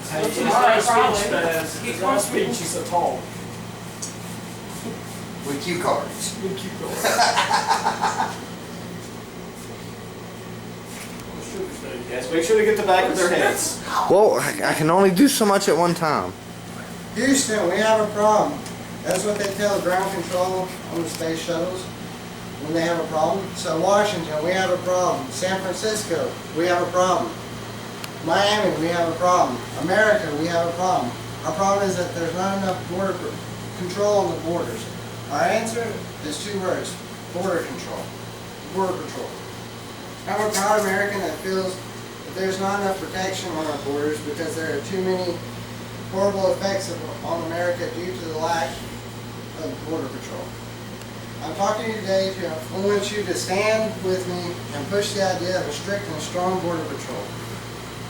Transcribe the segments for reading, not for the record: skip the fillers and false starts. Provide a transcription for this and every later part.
Hey, That's his not a right problem. speech fast. His right speech, he's so tall. With cue cards. Good cute girl. Yes, make sure to get the back of their heads. Well, I can only do so much at one time. Houston, we have a problem. That's what they tell ground control on the space shuttles when they have a problem. So Washington, we have a problem. San Francisco, we have a problem. Miami, we have a problem. America, we have a problem. Our problem is that there's not enough border control on the borders. Our answer is two words: border control. Border patrol. I'm a proud American that feels that there's not enough protection on our borders because there are too many horrible effects on America due to the lack of border patrol. I'm talking to you today to influence you to stand with me and push the idea of a strict and strong border patrol.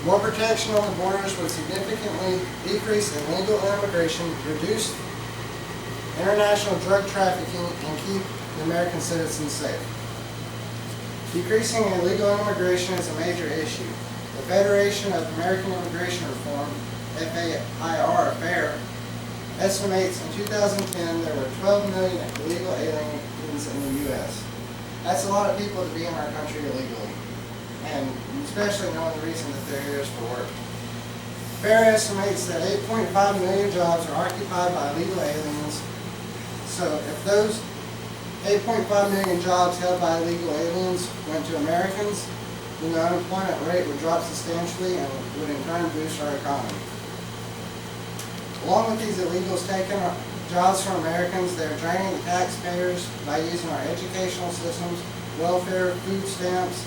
More protection on the borders would significantly decrease illegal immigration, reduce international drug trafficking, and keep the American citizens safe. Decreasing illegal immigration is a major issue. The Federation of American Immigration Reform, FAIR, estimates in 2010 there were 12 million illegal aliens in the U.S. That's a lot of people to be in our country illegally, and especially knowing the reason that they're here is for work. FAIR estimates that 8.5 million jobs are occupied by illegal aliens. So if those 8.5 million jobs held by illegal aliens went to Americans, then the unemployment rate would drop substantially and would in turn boost our economy. Along with these illegals taking jobs from Americans, they're draining the taxpayers by using our educational systems, welfare, food stamps,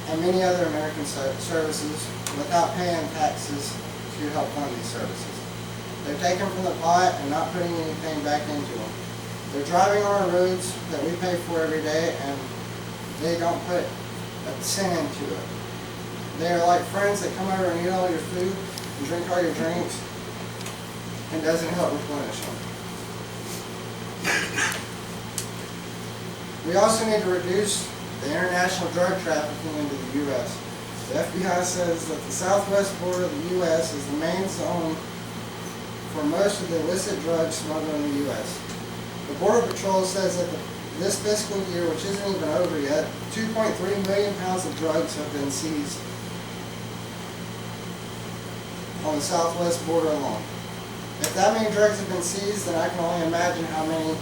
and many other American services without paying taxes to help fund these services. They're taking from the pot and not putting anything back into them. They're driving on our roads that we pay for every day, and they don't put a cent into it. They're like friends that come over and eat all your food and drink all your drinks and doesn't help replenish them. We also need to reduce the international drug trafficking into the U.S. The FBI says that the southwest border of the U.S. is the main zone for most of the illicit drugs smuggled in the U.S. The Border Patrol says that this fiscal year, which isn't even over yet, 2.3 million pounds of drugs have been seized on the southwest border alone. If that many drugs have been seized, then I can only imagine how many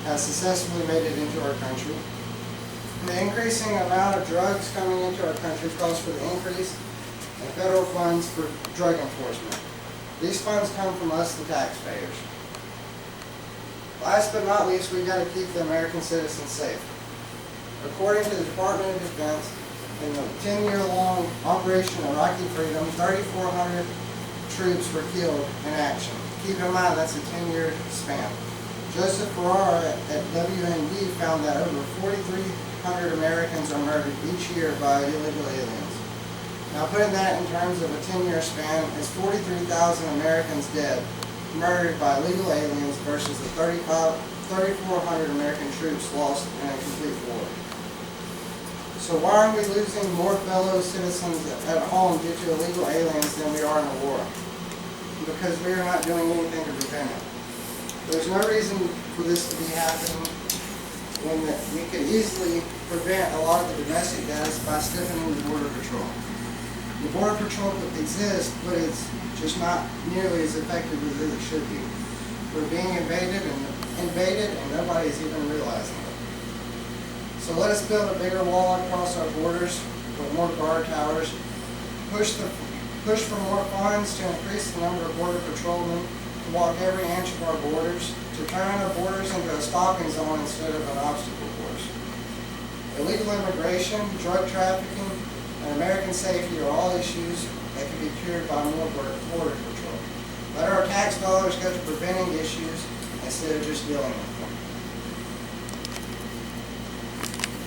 have successfully made it into our country. The increasing amount of drugs coming into our country calls for the increase in federal funds for drug enforcement. These funds come from us, the taxpayers. Last but not least, we've got to keep the American citizens safe. According to the Department of Defense, in the 10-year-long Operation Iraqi Freedom, 3,400 troops were killed in action. Keep in mind, that's a 10-year span. Joseph Ferrara at WND found that over 4,300 Americans are murdered each year by illegal aliens. Now, putting that in terms of a 10-year span, is 43,000 Americans dead, murdered by illegal aliens versus the 3,400 American troops lost in a complete war. So why are we losing more fellow citizens at home due to illegal aliens than we are in a war? Because we are not doing anything to prevent it. There's no reason for this to be happening when we could easily prevent a lot of the domestic deaths by stiffening the Border Patrol. The Border Patrol exists, but it's just not nearly as effective as it should be. We're being invaded and nobody's even realizing it. So let us build a bigger wall across our borders with more guard towers, push for more funds to increase the number of border patrolmen, to walk every inch of our borders, to turn our borders into a stopping zone instead of an obstacle course. Illegal immigration, drug trafficking, and American safety are all issues that can be cured by more border patrol. Let our tax dollars go to preventing issues instead of just dealing with them.